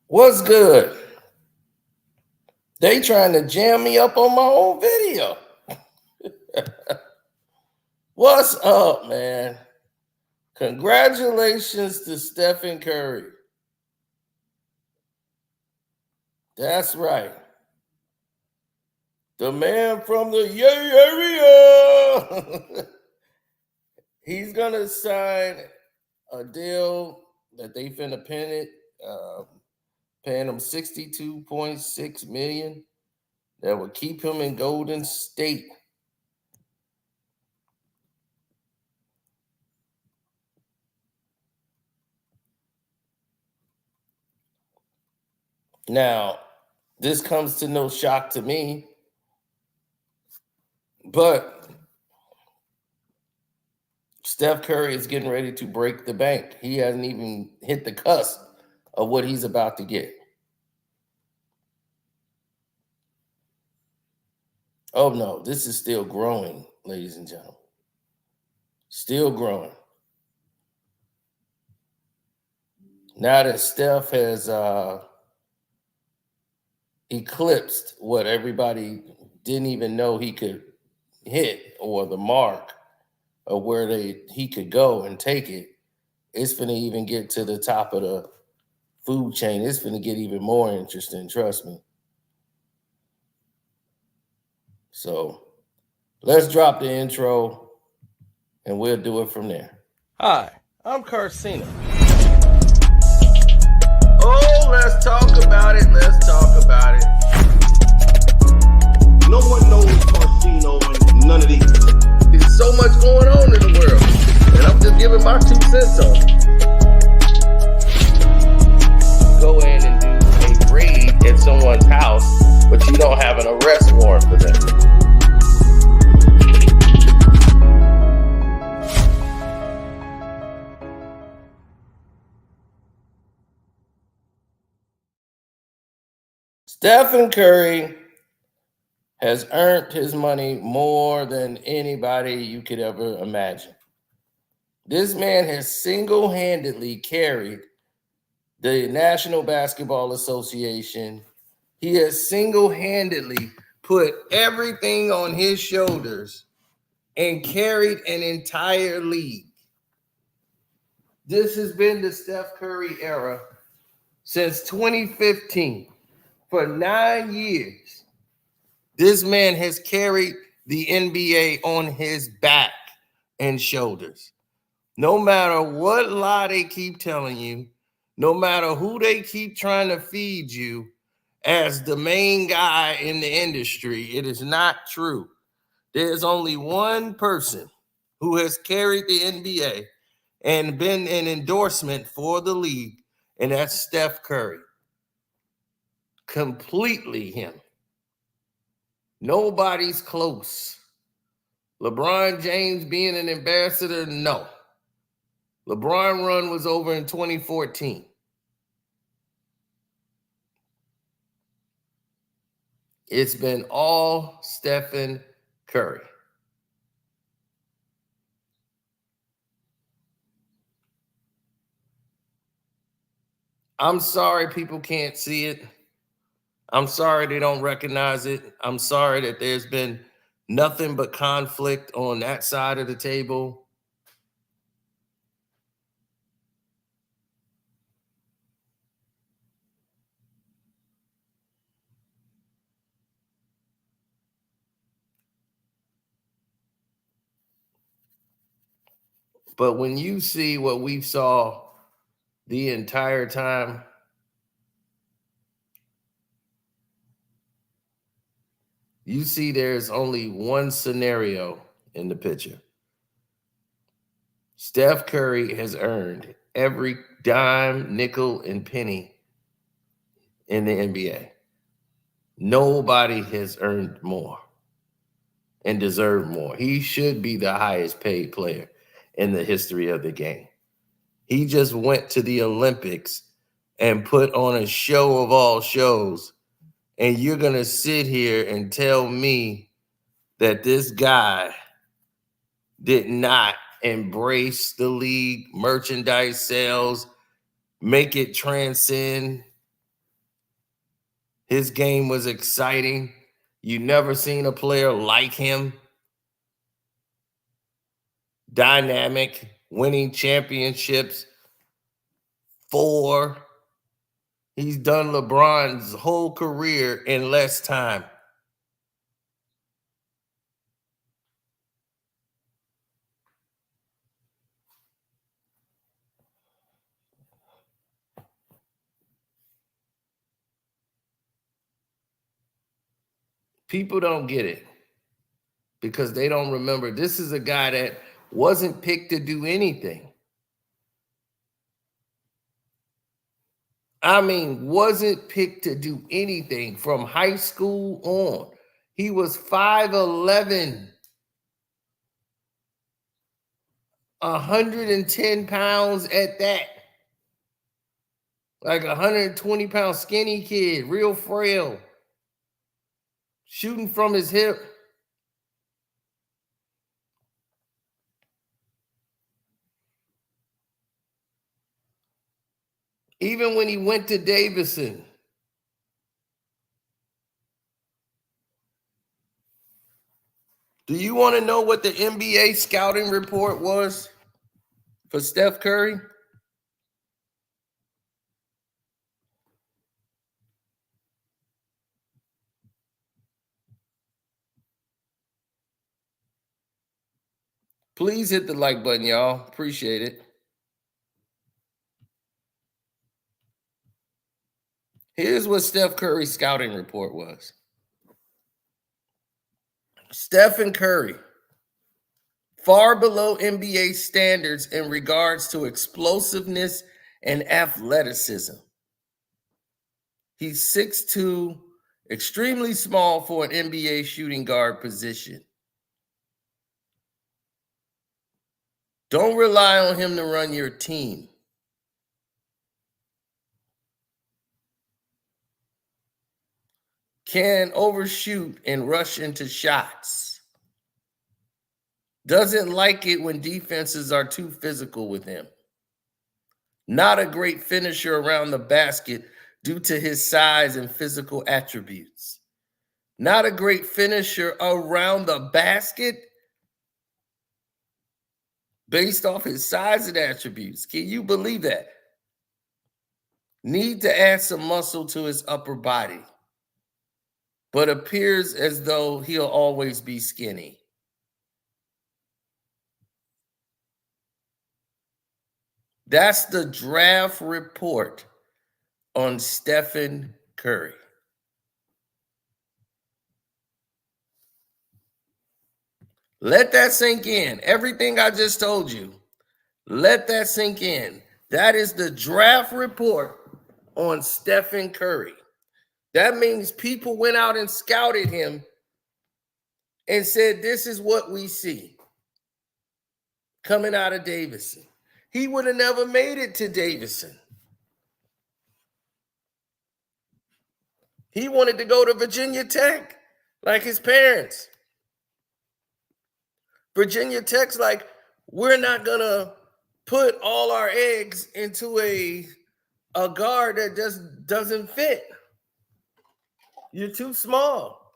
What's good? They trying to jam me up on my own video. What's up, man? Congratulations to Stephen Curry. That's right. The man from the Yay area. He's gonna sign a deal that they finna pin it, paying him $62.6 million. That would keep him in Golden State. Now, this comes to no shock to me, but Steph Curry is getting ready to break the bank. He hasn't even hit the cusp of what he's about to get. Oh no, this is still growing, ladies and gentlemen. Still growing. Now that Steph has eclipsed what everybody didn't even know he could hit, or the mark of where he could go and take it, it's going to even get to the top of the food chain. It's going to get even more interesting, trust me. So let's drop the intro and we'll do it from there. Hi, I'm Carcino. Oh, let's talk about it. Let's talk about it. No one knows Carcino and none of these. There's so much going on in the world, and I'm just giving my 2 cents on it. Go in and do a raid at someone's house, but you don't have an arrest warrant for them. Stephen Curry has earned his money more than anybody you could ever imagine. This man has single-handedly carried the National Basketball Association. He has single-handedly put everything on his shoulders and carried an entire league. This has been the Steph Curry era since 2015. For 9 years, this man has carried the NBA on his back and shoulders. No matter what lie they keep telling you, no matter who they keep trying to feed you as the main guy in the industry, it is not true. There's only one person who has carried the NBA and been an endorsement for the league, and that's Steph Curry. Completely him. Nobody's close. LeBron James being an ambassador, no. LeBron run was over in 2014. It's been all Stephen Curry. I'm sorry people can't see it. I'm sorry they don't recognize it. I'm sorry that there's been nothing but conflict on that side of the table. But when you see what we saw the entire time, you see there's only one scenario in the picture. Steph Curry has earned every dime, nickel, and penny in the NBA. Nobody has earned more and deserved more. He should be the highest paid player in the history of the game. He just went to the Olympics and put on a show of all shows. And you're going to sit here and tell me that this guy did not embrace the league, merchandise sales, make it transcend His game was exciting. You never seen a player like him. Dynamic, winning championships. 4. He's done LeBron's whole career in less time. People don't get it because they don't remember. This is a guy that wasn't picked to do anything. I mean, wasn't picked to do anything from high school on. He was 5'11", 110 pounds at that. Like 120-pound skinny kid, real frail. Shooting from his hip. Even when he went to Davidson. Do you want to know what the NBA scouting report was for Steph Curry? Please hit the like button, y'all. Appreciate it. Here's what Steph Curry's scouting report was. Stephen Curry, far below NBA standards in regards to explosiveness and athleticism. He's 6'2", extremely small for an NBA shooting guard position. Don't rely on him to run your team. Can overshoot and rush into shots. Doesn't like it when defenses are too physical with him. Not a great finisher around the basket due to his size and physical attributes. Not a great finisher around the basket based off his size and attributes. Can you believe that? Need to add some muscle to his upper body, but appears as though he'll always be skinny. That's the draft report on Stephen Curry. Let that sink in. Everything I just told you, let that sink in. That is the draft report on Stephen Curry. That means people went out and scouted him and said, this is what we see coming out of Davidson. He would have never made it to Davidson. He wanted to go to Virginia Tech like his parents. Virginia Tech's like, we're not going to put all our eggs into a guard that just doesn't fit. You're too small.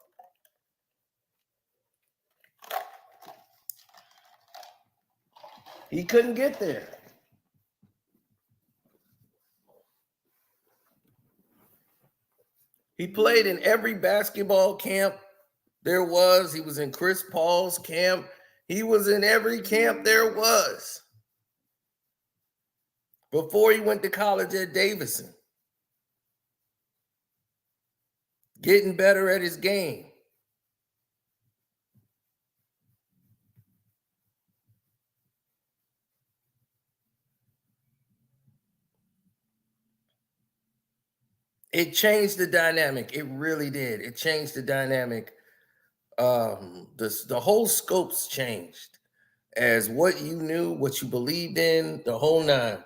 He couldn't get there. He played in every basketball camp there was. He was in Chris Paul's camp. He was in every camp there was before he went to college at Davidson. Getting better at his game. It changed the dynamic. It really did. It changed the dynamic. The whole scopes changed as what you knew, what you believed in, the whole nine.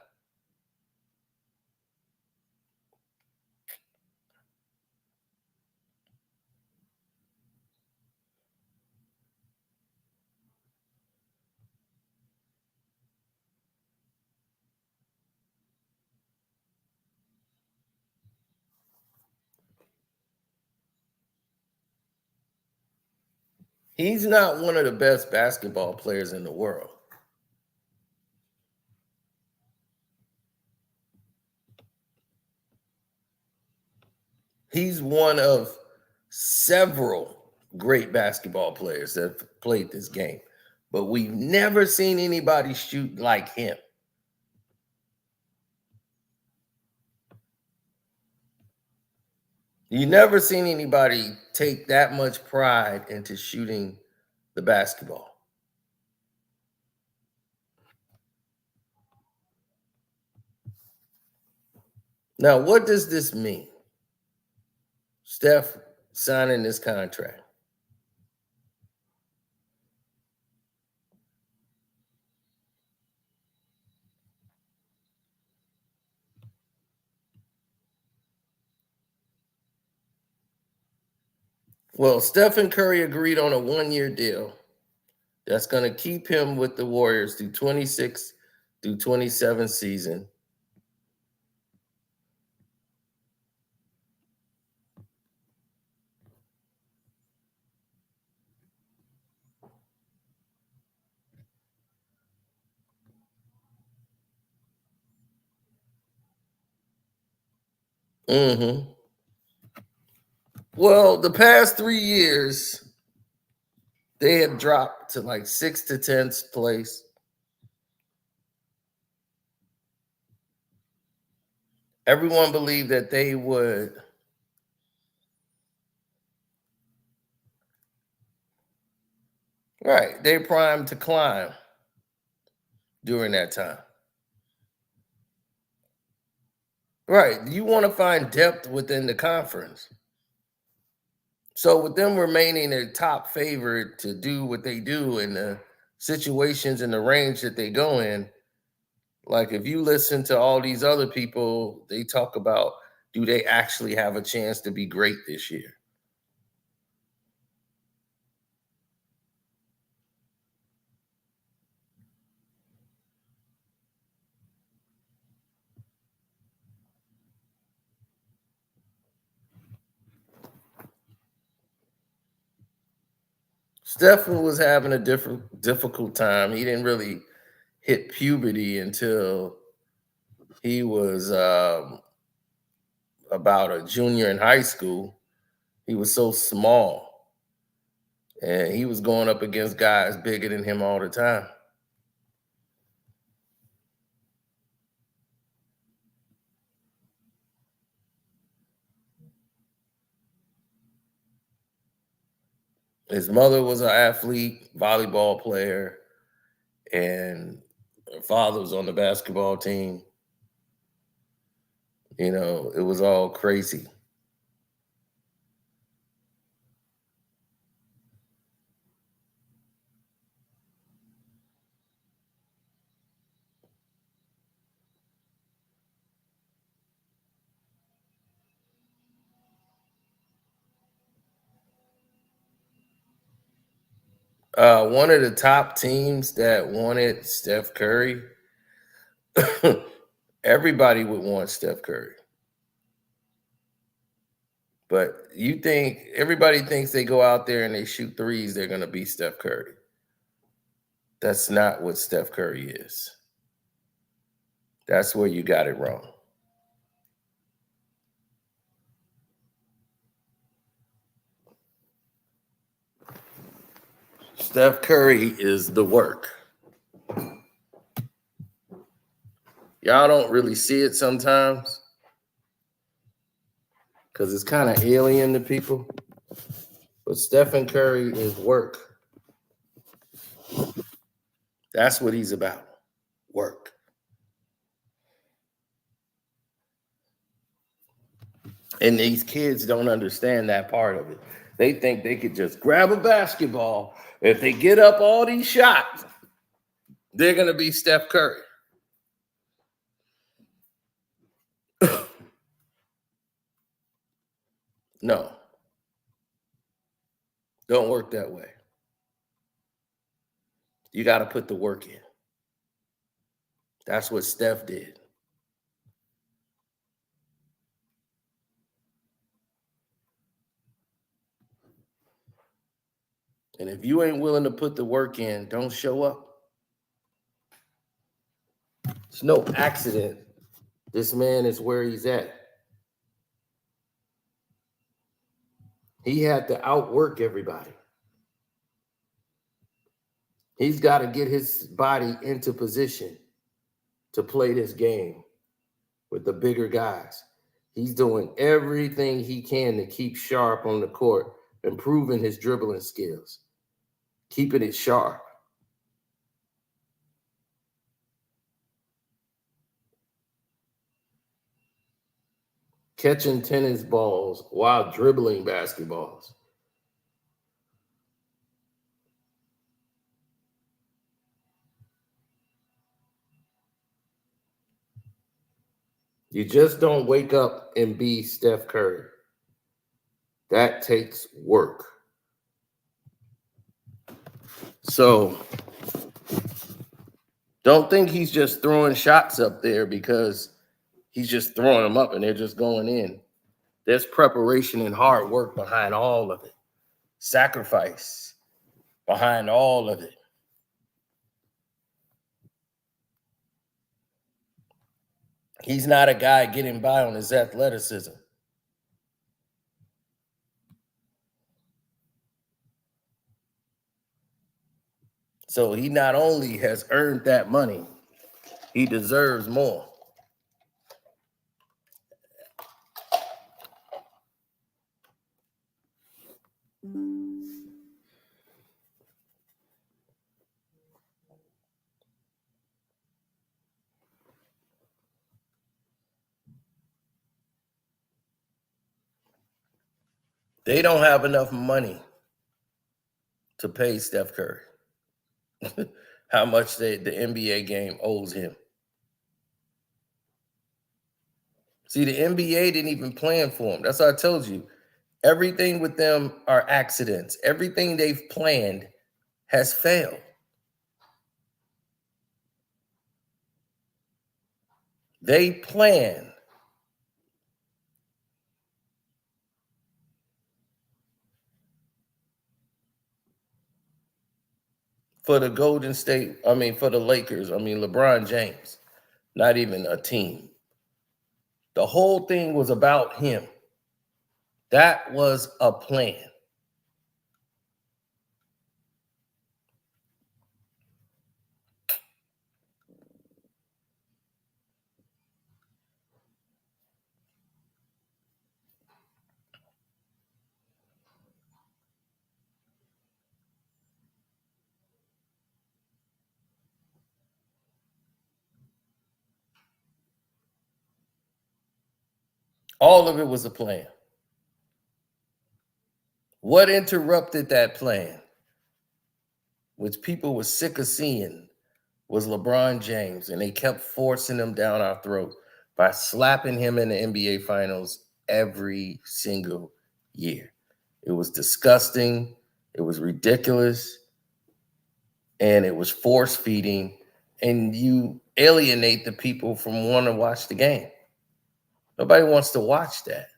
He's not one of the best basketball players in the world. He's one of several great basketball players that have played this game, but we've never seen anybody shoot like him. You never seen anybody take that much pride into shooting the basketball. Now, what does this mean? Steph signing this contract. Well, Stephen Curry agreed on a one-year deal that's going to keep him with the Warriors through 26 through 27 season. Well, the past 3 years, they had dropped to like 6th to 10th place. Everyone believed that they would they primed to climb during that time. Right. You want to find depth within the conference. So with them remaining a top favorite to do what they do in the situations and the range that they go in, like if you listen to all these other people, they talk about, do they actually have a chance to be great this year? Stephen was having a difficult time. He didn't really hit puberty until he was about a junior in high school. He was so small, and he was going up against guys bigger than him all the time. His mother was an athlete, volleyball player, and her father was on the basketball team. You know, it was all crazy. One of the top teams that wanted Steph Curry, everybody would want Steph Curry. But you think everybody thinks they go out there and they shoot threes, they're going to be Steph Curry. That's not what Steph Curry is. That's where you got it wrong. Steph Curry is the work. Y'all don't really see it sometimes because it's kind of alien to people. But Stephen Curry is work. That's what he's about. Work. And these kids don't understand that part of it. They think they could just grab a basketball. If they get up all these shots, they're going to be Steph Curry. No. Don't work that way. You got to put the work in. That's what Steph did. And if you ain't willing to put the work in, don't show up. It's no accident. This man is where he's at. He had to outwork everybody. He's got to get his body into position to play this game with the bigger guys. He's doing everything he can to keep sharp on the court, improving his dribbling skills, keeping it sharp. Catching tennis balls while dribbling basketballs. You just don't wake up and be Steph Curry. That takes work. So don't think he's just throwing shots up there because he's just throwing them up and they're just going in. There's preparation and hard work behind all of it. Sacrifice behind all of it. He's not a guy getting by on his athleticism. So he not only has earned that money, he deserves more. They don't have enough money to pay Steph Curry. How much the NBA game owes him. See, the NBA didn't even plan for him. That's what I told you. Everything with them are accidents. Everything they've planned has failed. They plan for the for the Lakers, LeBron James, not even a team. The whole thing was about him. That was a plan. All of it was a plan. What interrupted that plan, which people were sick of seeing, was LeBron James, and they kept forcing him down our throat by slapping him in the NBA Finals every single year. It was disgusting. It was ridiculous. And it was force feeding. And you alienate the people from wanting to watch the game. Nobody wants to watch that.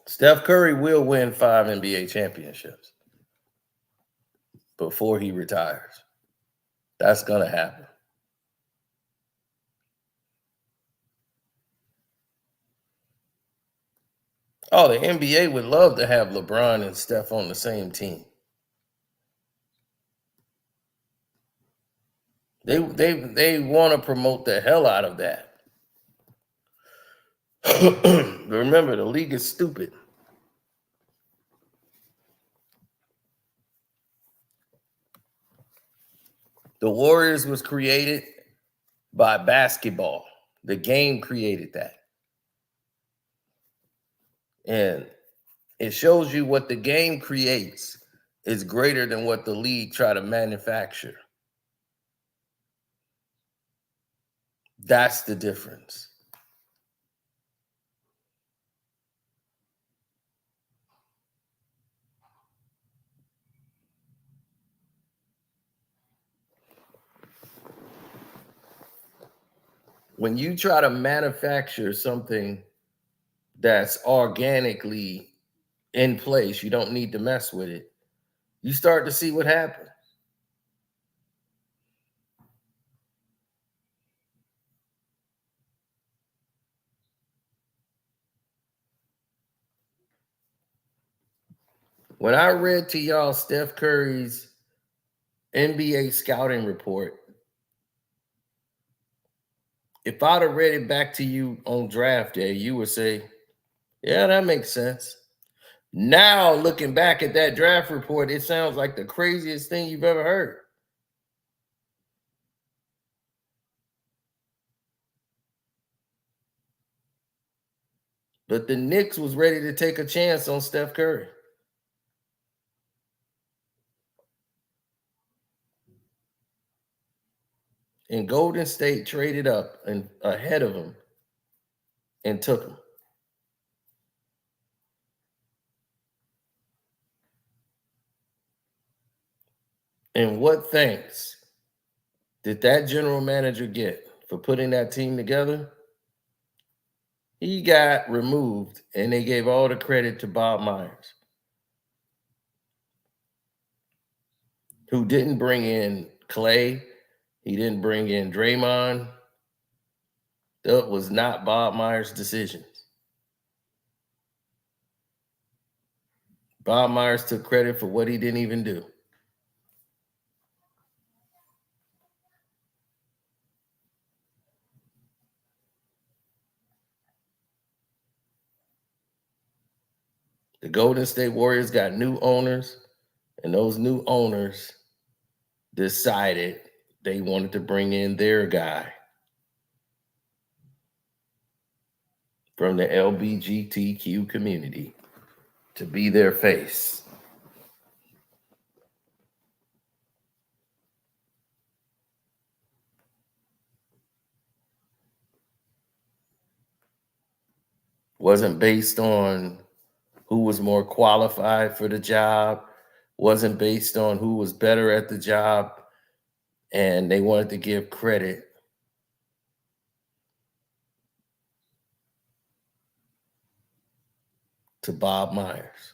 Steph Curry will win 5 NBA championships before he retires. That's going to happen. Oh, the NBA would love to have LeBron and Steph on the same team. They want to promote the hell out of that. Remember, the league is stupid. The Warriors was created by basketball. The game created that. And it shows you what the game creates is greater than what the league try to manufacture. That's the difference. when you try to manufacture something that's organically in place, you don't need to mess with it. You start to see what happens. When I read to y'all Steph Curry's NBA scouting report, if I'd have read it back to you on draft day, you would say, yeah, that makes sense. Now, looking back at that draft report, it sounds like the craziest thing you've ever heard. But the Knicks was ready to take a chance on Steph Curry. And Golden State traded up and ahead of him and took him. And what thanks did that general manager get for putting that team together? He got removed, and they gave all the credit to Bob Myers, who didn't bring in Klay. He didn't bring in Draymond. That was not Bob Myers' decision. Bob Myers took credit for what he didn't even do. The Golden State Warriors got new owners, and those new owners decided they wanted to bring in their guy from the LGBTQ community to be their face. Wasn't based on who was more qualified for the job, wasn't based on who was better at the job, and they wanted to give credit to Bob Myers.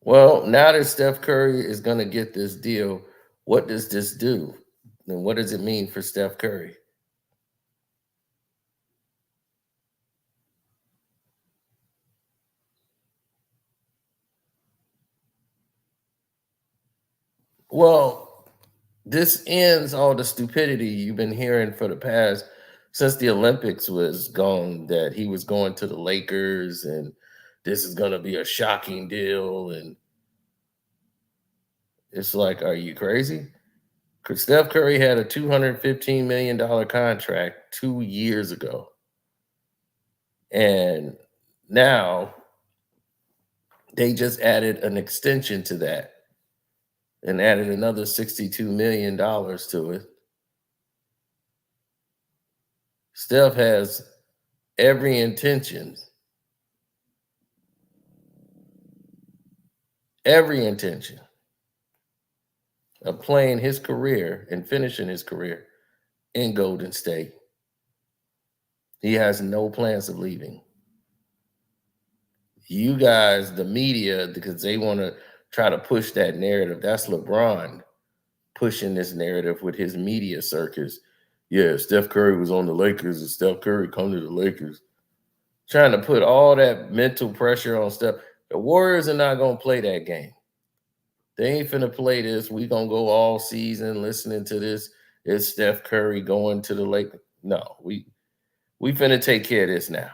Well, now that Steph Curry is going to get this deal, what does this do? And what does it mean for Steph Curry? Well, this ends all the stupidity you've been hearing for the past since the Olympics was gone, that he was going to the Lakers and this is going to be a shocking deal. And it's like, are you crazy? Because Steph Curry had a $215 million contract 2 years ago. And now they just added an extension to that and added another $62 million to it. Steph has every intention of playing his career and finishing his career in Golden State. He has no plans of leaving. You guys, the media, because they want to try to push that narrative. That's LeBron pushing this narrative with his media circus. Yeah, Steph Curry was on the Lakers and Steph Curry come to the Lakers. Trying to put all that mental pressure on Steph. The Warriors are not going to play that game. They ain't finna play this. We gonna go all season listening to this. It's Steph Curry going to the lake. No, we finna take care of this now.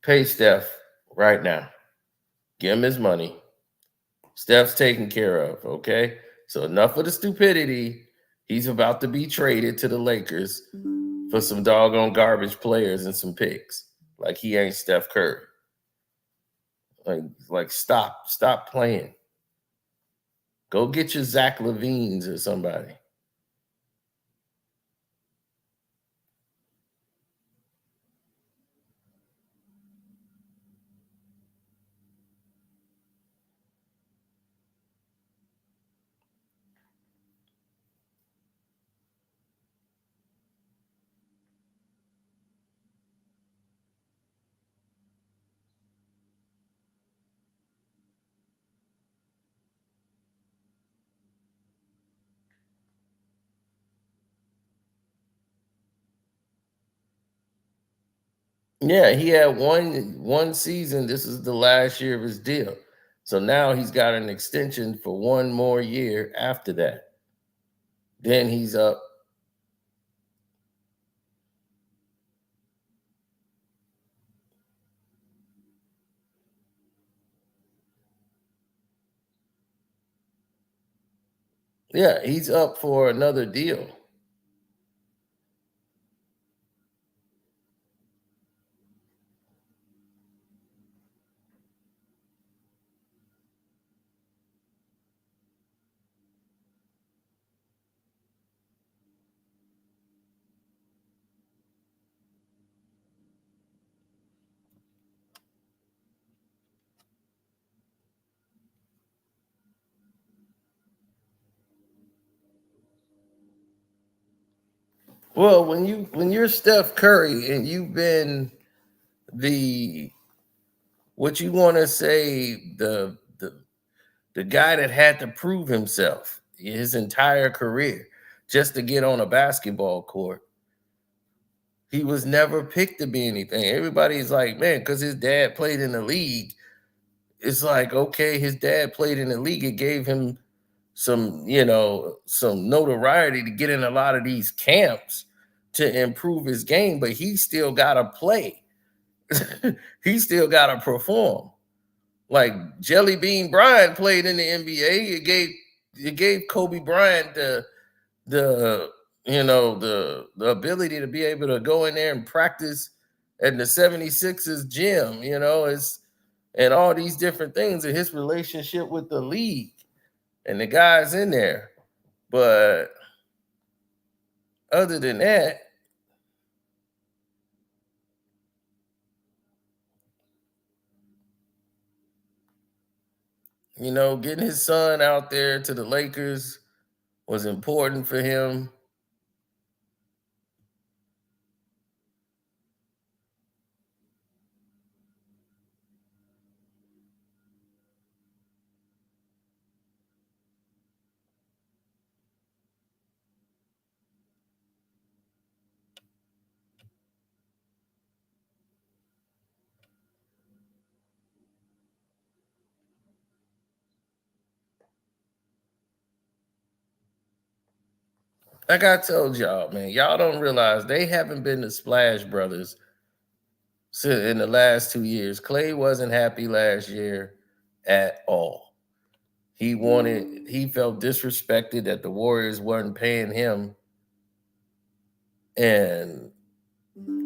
Pay Steph right now. Give him his money. Steph's taken care of, okay? So enough of the stupidity. He's about to be traded to the Lakers for some doggone garbage players and some picks. Like he ain't Steph Curry. Like stop playing. Go get your Zach LaVines or somebody. Yeah, he had one season. This is the last year of his deal. So now he's got an extension for one more year after that. Then he's up. Yeah, he's up for another deal. Well, when you're Steph Curry and you've been the what you want to say the guy that had to prove himself his entire career just to get on a basketball court. He was never picked to be anything. Everybody's like, man, because his dad played in the league. It's like, okay, his dad played in the league. It gave him some notoriety to get in a lot of these camps to improve his game, but he still got to play. He still got to perform. Like Jelly Bean Bryant played in the NBA. It gave Kobe Bryant the ability to be able to go in there and practice at the 76ers gym, and all these different things in his relationship with the league and the guys in there. But other than that, getting his son out there to the Lakers was important for him. Like I told y'all, man, y'all don't realize they haven't been the Splash Brothers in the last 2 years. Klay wasn't happy last year at all. He felt disrespected that the Warriors weren't paying him, and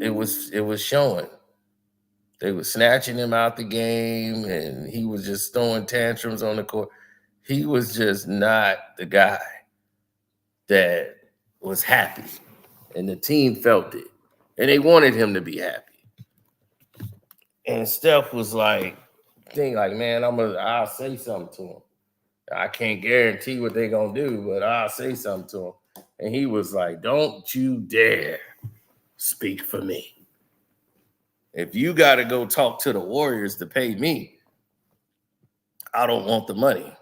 it was showing. They were snatching him out the game, and he was just throwing tantrums on the court. He was just not the guy that was happy, and the team felt it, and they wanted him to be happy. And Steph was like, man, I'll say something to him. I can't guarantee what they're gonna do, but I'll say something to him. And he was like, don't you dare speak for me. If you got to go talk to the Warriors to pay me, I don't want the money.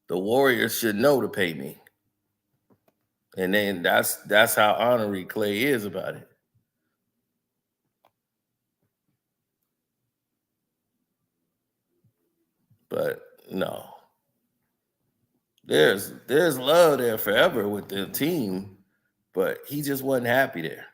The Warriors should know to pay me. And then that's how honorary Klay is about it. But no, There's love there forever with the team, but he just wasn't happy there.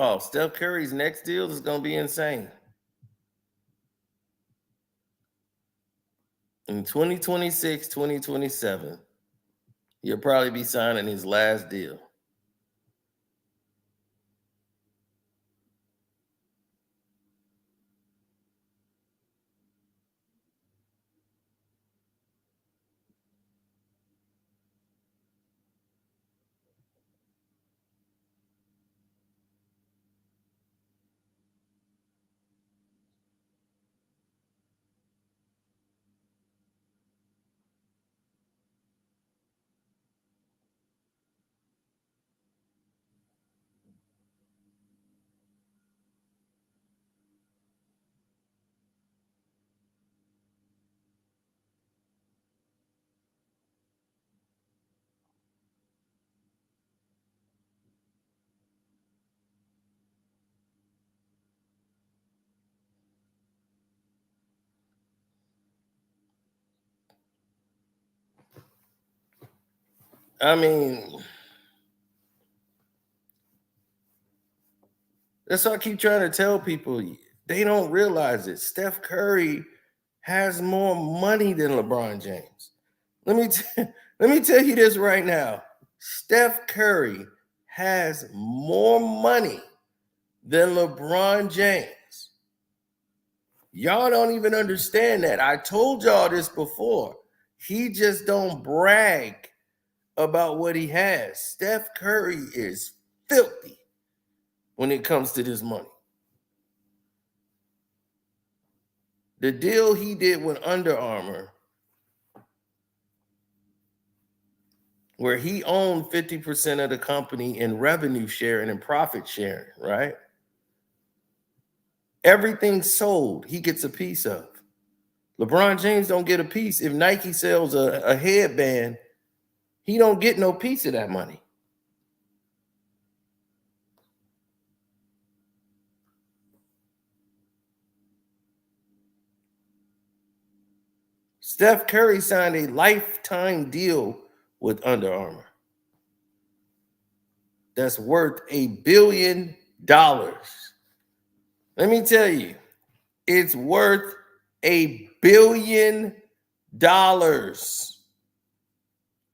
Oh, Steph Curry's next deal is going to be insane. In 2026, 2027, he'll probably be signing his last deal. I mean, that's what I keep trying to tell people. They don't realize it. Steph Curry has more money than LeBron James. Let me tell you this right now. Steph Curry has more money than LeBron James. Y'all don't even understand that. I told y'all this before. He just don't brag about what he has. Steph Curry is filthy when it comes to this money. The deal he did with Under Armour, where he owned 50% of the company in revenue sharing and profit sharing, right? Everything sold, he gets a piece of. LeBron James don't get a piece. If Nike sells a headband, he don't get no piece of that money. Steph Curry signed a lifetime deal with Under Armour that's worth $1 billion. Let me tell you, it's worth $1 billion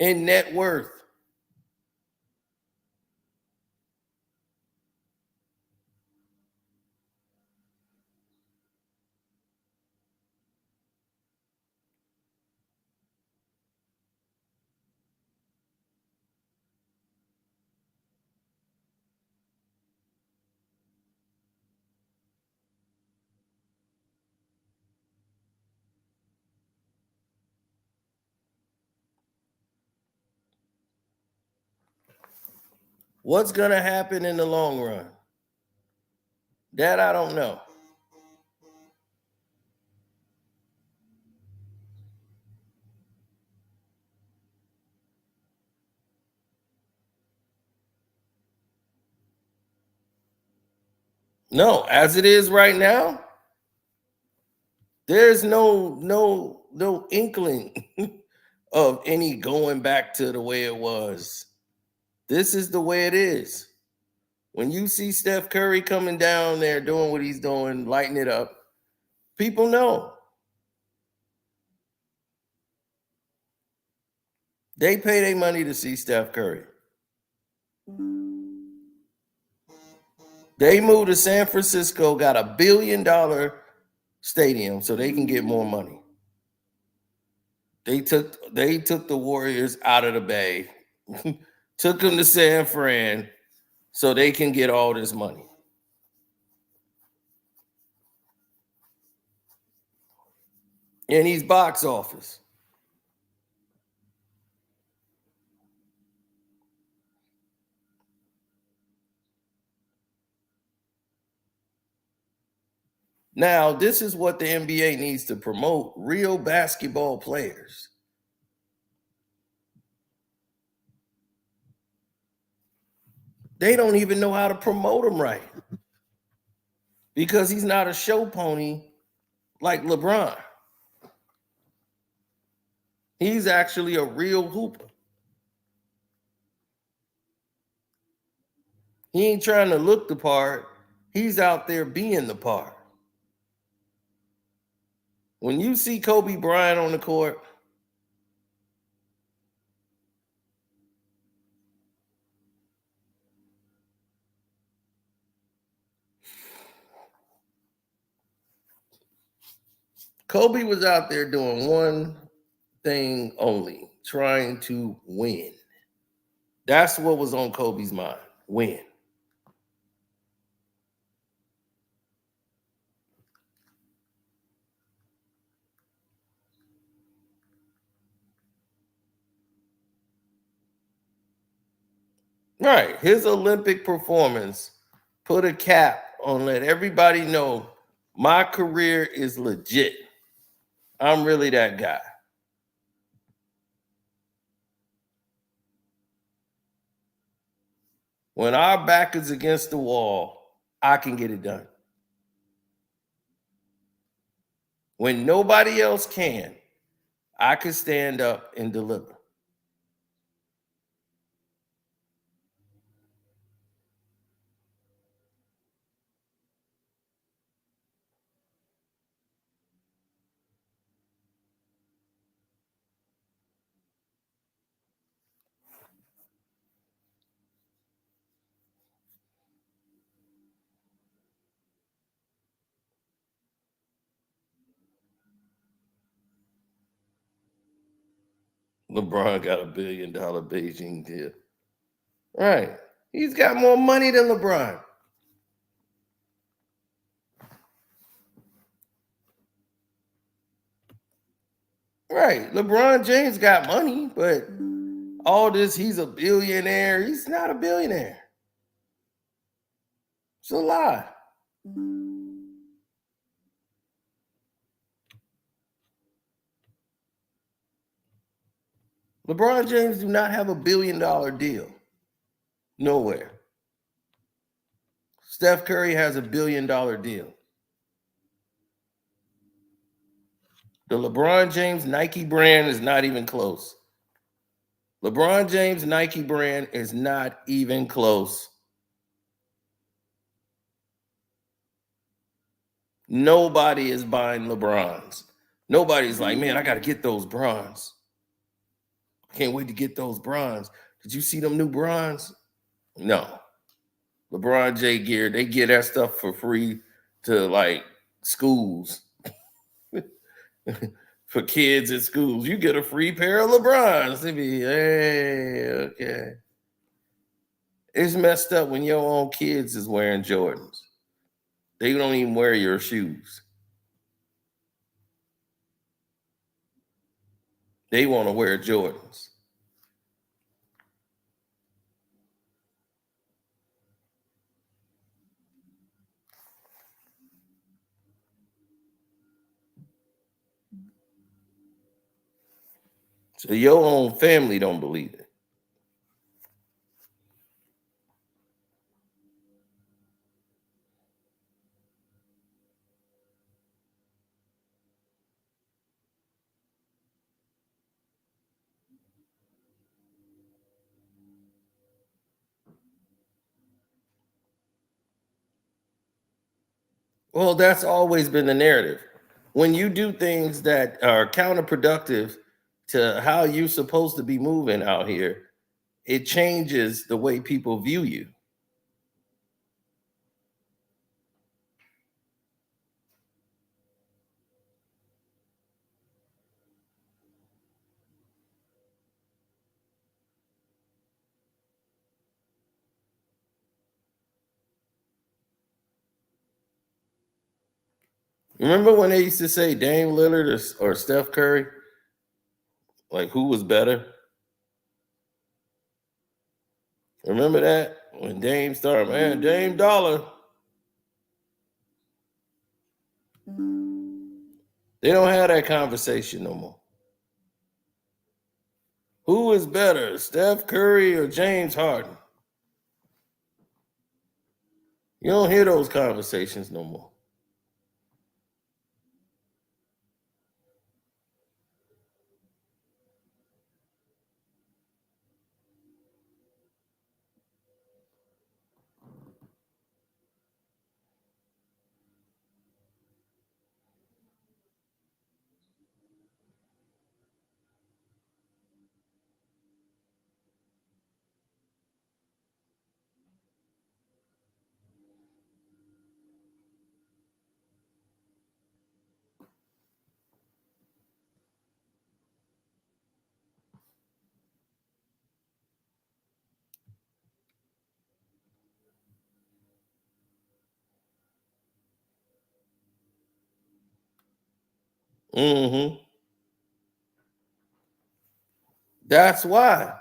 in net worth. What's going to happen in the long run? That I don't know. No, as it is right now, there's no inkling of any going back to the way it was. This is the way it is. When you see Steph Curry coming down there doing what he's doing, lighting it up, people know. They pay their money to see Steph Curry. They moved to San Francisco, got $1 billion stadium so they can get more money. They took the Warriors out of the Bay, took them to San Fran so they can get all this money. And he's box office. Now, this is what the NBA needs to promote: real basketball players. They don't even know how to promote him right because he's not a show pony like LeBron. He's actually a real hooper. He ain't trying to look the part. He's out there being the part. When you see Kobe Bryant on the court, Kobe was out there doing one thing only, trying to win. That's what was on Kobe's mind: win. Right. His Olympic performance put a cap on, let everybody know my career is legit. I'm really that guy. When our back is against the wall, I can get it done. When nobody else can, I can stand up and deliver. LeBron got $1 billion Beijing deal. Right. He's got more money than LeBron. Right. LeBron James got money, but all this, he's a billionaire. He's not a billionaire. It's a lie. LeBron James do not have $1 billion deal. Nowhere. Steph Curry has $1 billion deal. The LeBron James Nike brand is not even close. LeBron James Nike brand is not even close. Nobody is buying LeBrons. Nobody's like, man, I got to get those bronze. I can't wait to get those bronze. Did you see them new bronze? No. LeBron J gear, they get that stuff for free to like schools. For kids at schools, you get a free pair of LeBrons. They be, hey, okay. It's messed up when your own kids is wearing Jordans. They don't even wear your shoes. They want to wear Jordans. So your own family don't believe it. Well, that's always been the narrative. When you do things that are counterproductive to how you're supposed to be moving out here, it changes the way people view you. Remember when they used to say Dame Lillard or Steph Curry? Like, who was better? Remember that? When Dame started, man, Dame Dollar. They don't have that conversation no more. Who is better, Steph Curry or James Harden? You don't hear those conversations no more. Mm-hmm. That's why.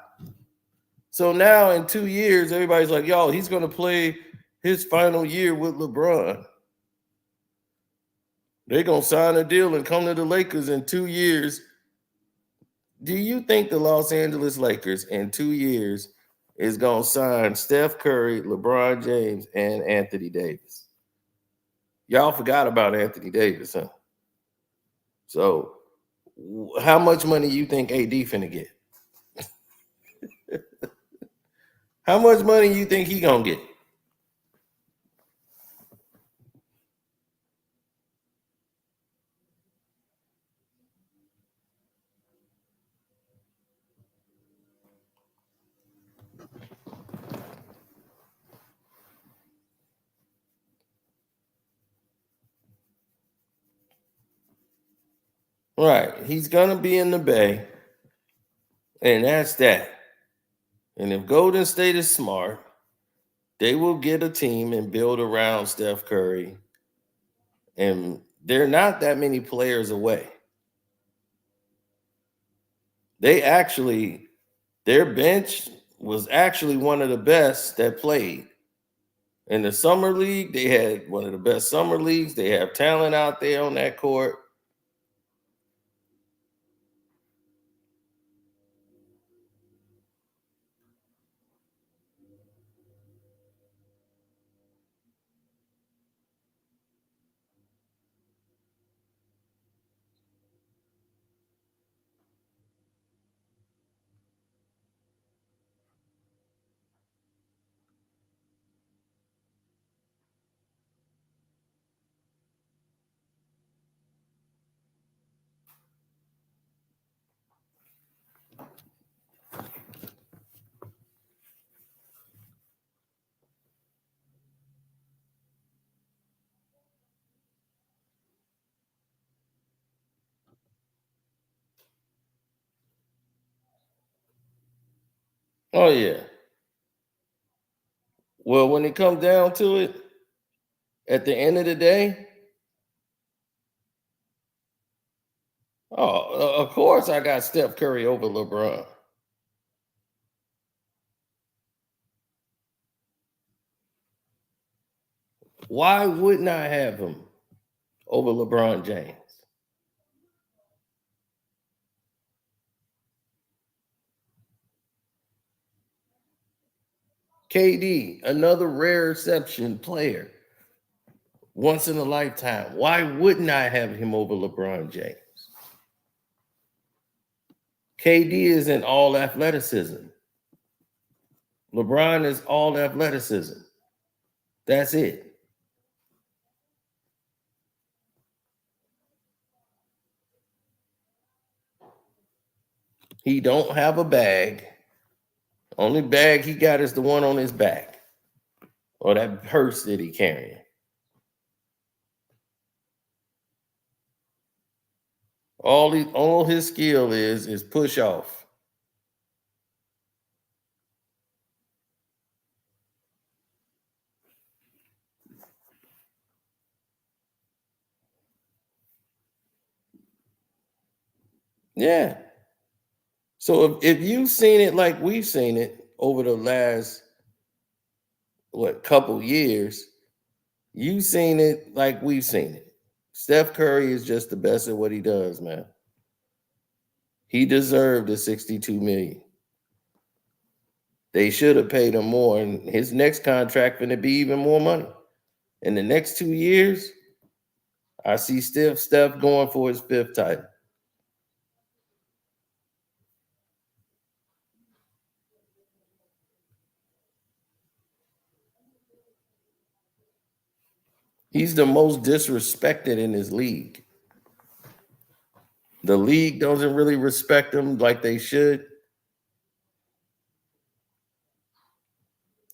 So now in 2 years, everybody's like, yo, he's going to play his final year with LeBron. They're going to sign a deal and come to the Lakers in 2 years. Do you think the Los Angeles Lakers in 2 years is going to sign Steph Curry, LeBron James, and Anthony Davis? Y'all forgot about Anthony Davis, huh? So how much money you think AD finna get? How much money you think he gonna get? Right. He's gonna be in the Bay, and that's that. And if Golden State is smart, they will get a team and build around Steph Curry. And they're not that many players away. Their bench was actually one of the best that played. In the summer league, they had one of the best summer leagues. They have talent out there on that court. Oh, yeah. Well, when it comes down to it, at the end of the day, of course I got Steph Curry over LeBron. Why wouldn't I have him over LeBron James? KD, another rare exception player, once in a lifetime. Why wouldn't I have him over LeBron James? KD is in all athleticism. LeBron is all athleticism. That's it. He don't have a bag. Only bag he got is the one on his back, or that purse that he carrying. All his skill is push off. Yeah. So if you've seen it like we've seen it over the last couple years, you've seen it like we've seen it. Steph Curry is just the best at what he does, man. He deserved the $62 million. They should have paid him more, and his next contract going to be even more money. In the next 2 years, I see Steph going for his 5th title. He's the most disrespected in his league. The league doesn't really respect him like they should.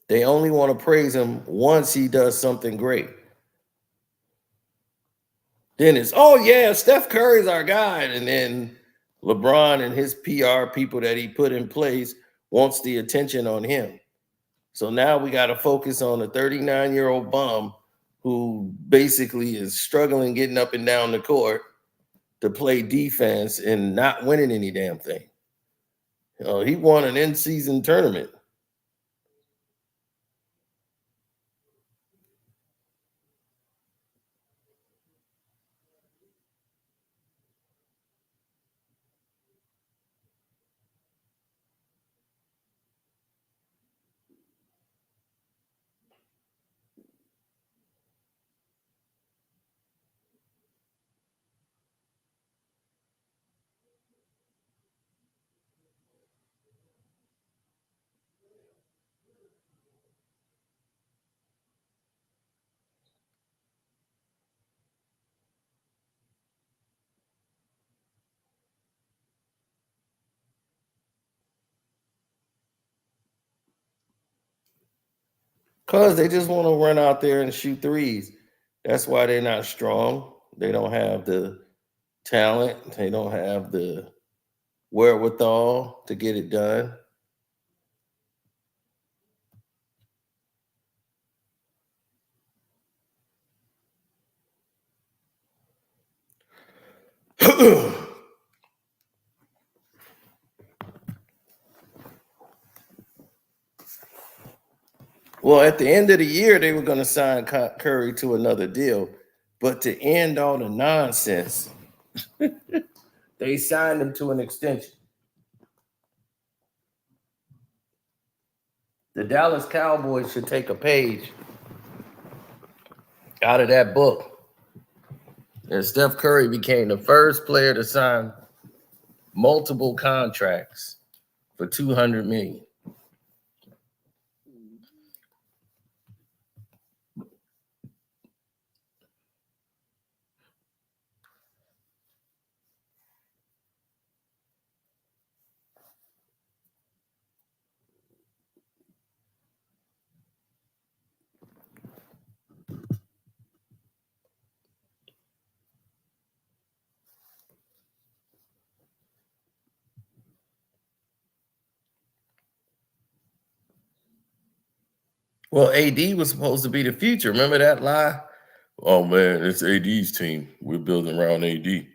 They only want to praise him once he does something great. Then it's, oh yeah, Steph Curry's our guy. And then LeBron and his PR people that he put in place wants the attention on him. So now we got to focus on a 39-year-old bum who basically is struggling getting up and down the court to play defense and not winning any damn thing. He won an in-season tournament. Because they just want to run out there and shoot threes. That's why they're not strong. They don't have the talent. They don't have the wherewithal to get it done. Well, at the end of the year, they were going to sign Curry to another deal. But to end all the nonsense, they signed him to an extension. The Dallas Cowboys should take a page out of that book. And Steph Curry became the first player to sign multiple contracts for $200 million. Well, AD was supposed to be the future. Remember that lie? Oh, man, it's AD's team. We're building around AD.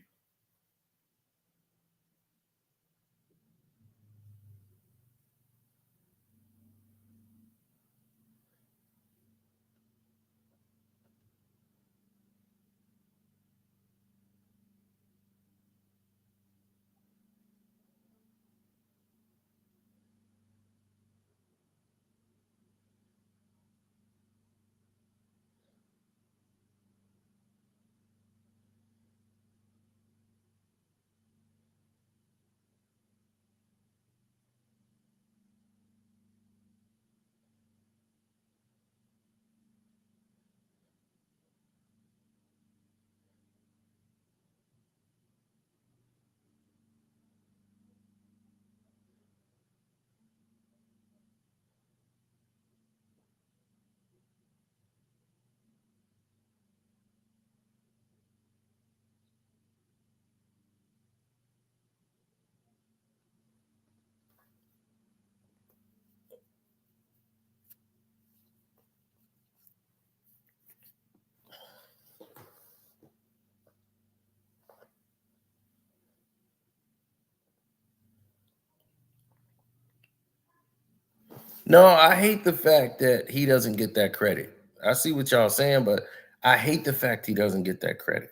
No, I hate the fact that he doesn't get that credit. I see what y'all saying, but I hate the fact he doesn't get that credit.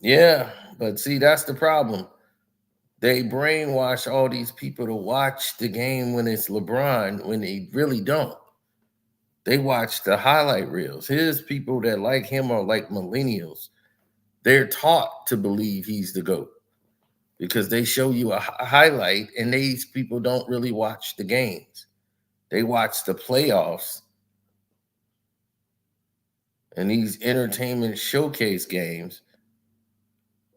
Yeah, but see, that's the problem. They brainwash all these people to watch the game when it's LeBron when they really don't. They watch the highlight reels. Here's people that like him are like millennials. They're taught to believe he's the GOAT because they show you a highlight, and these people don't really watch the games. They watch the playoffs and these entertainment showcase games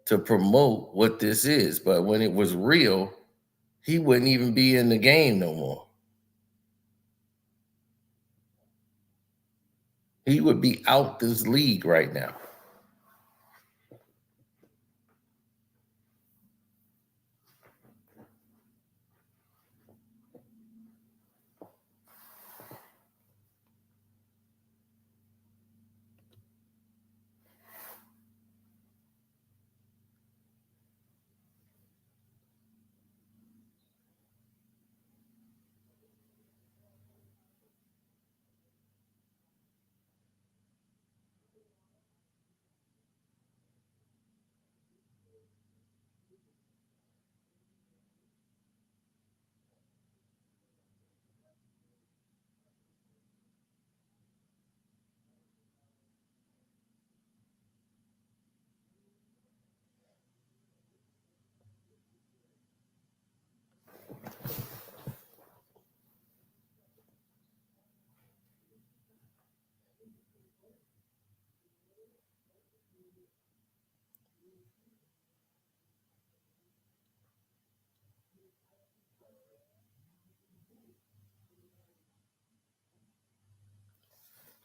to promote what this is. But when it was real, he wouldn't even be in the game no more. He would be out this league right now.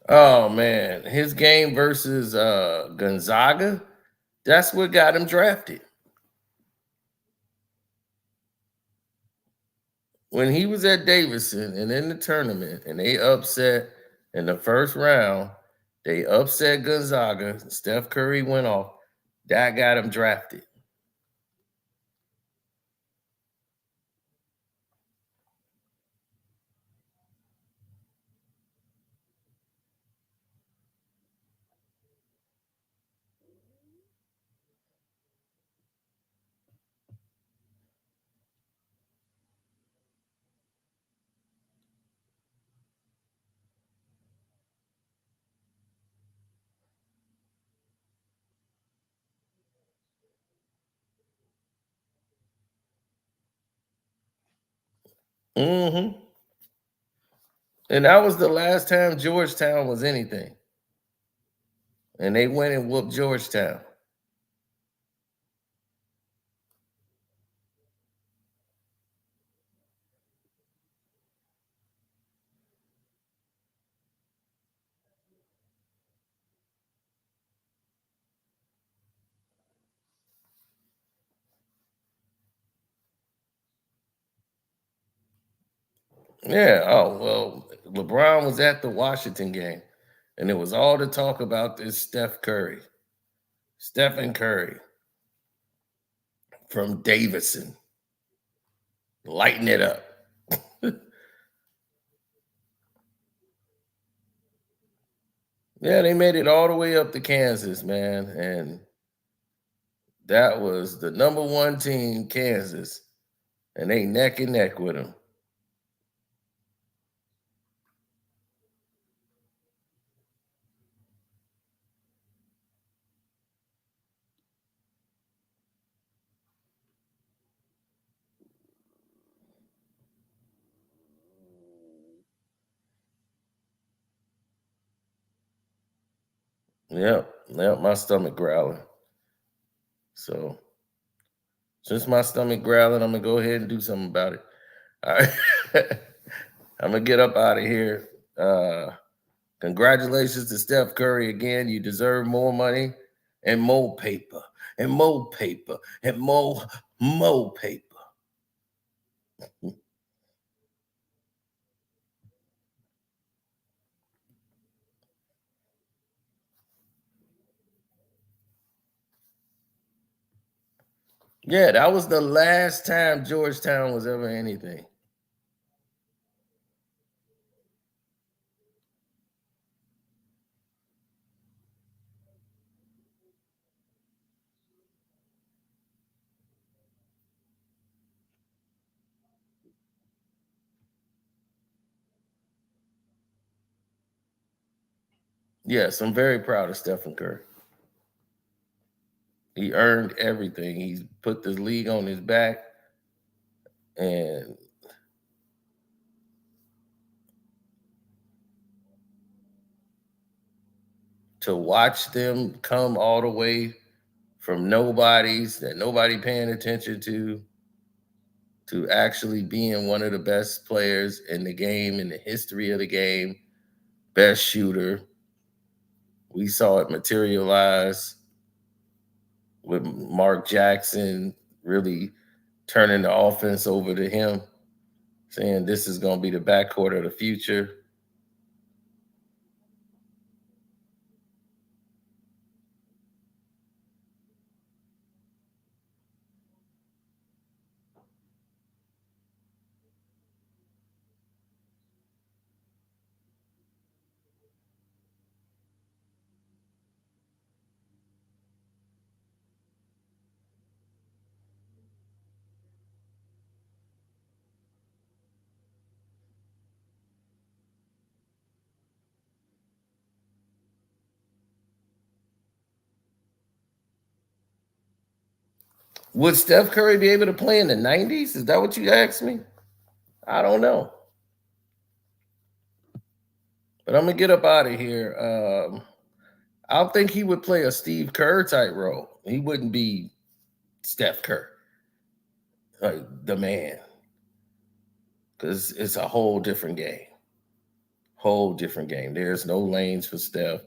Oh man, his game versus Gonzaga, that's what got him drafted. When he was at Davidson and in the tournament and they upset in the first round, they upset Gonzaga, Steph Curry went off, that got him drafted. Hmm. And that was the last time Georgetown was anything. And they went and whooped Georgetown. Yeah. Oh, well, LeBron was at the Washington game, and it was all the talk about this Steph Curry, Stephen Curry from Davidson, lighting it up. Yeah, they made it all the way up to Kansas, man. And that was the number one team, Kansas. And they neck and neck with them. Yep. Yep. My stomach growling. So since my stomach growling, I'm gonna go ahead and do something about it. All right. I'm gonna get up out of here. Congratulations to Steph Curry again. You deserve more money and more paper and more paper and more paper. Yeah, that was the last time Georgetown was ever anything. Yes, I'm very proud of Stephen Curry. He earned everything. He's put this league on his back, and to watch them come all the way from nobodies that nobody paying attention to actually being one of the best players in the game, in the history of the game, best shooter. We saw it materialize with Mark Jackson really turning the offense over to him, saying this is going to be the backcourt of the future. Would Steph Curry be able to play in the 90s? Is that what you asked me? I don't know. But I'm going to get up out of here. I don't think he would play a Steve Kerr type role. He wouldn't be Steph Curry, like the man, because it's a whole different game. Whole different game. There's no lanes for Steph.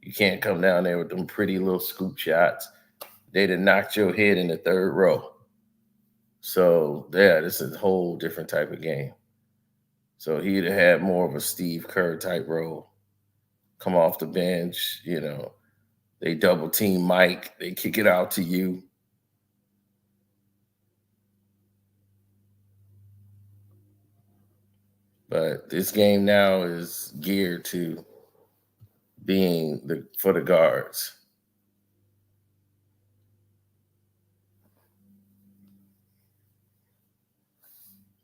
You can't come down there with them pretty little scoop shots. They'd have knocked your head in the third row. So, yeah, this is a whole different type of game. So he'd have had more of a Steve Kerr type role. Come off the bench, they double team Mike, they kick it out to you. But this game now is geared to being for the guards.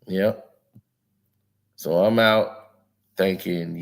Yep. So I'm out thanking you.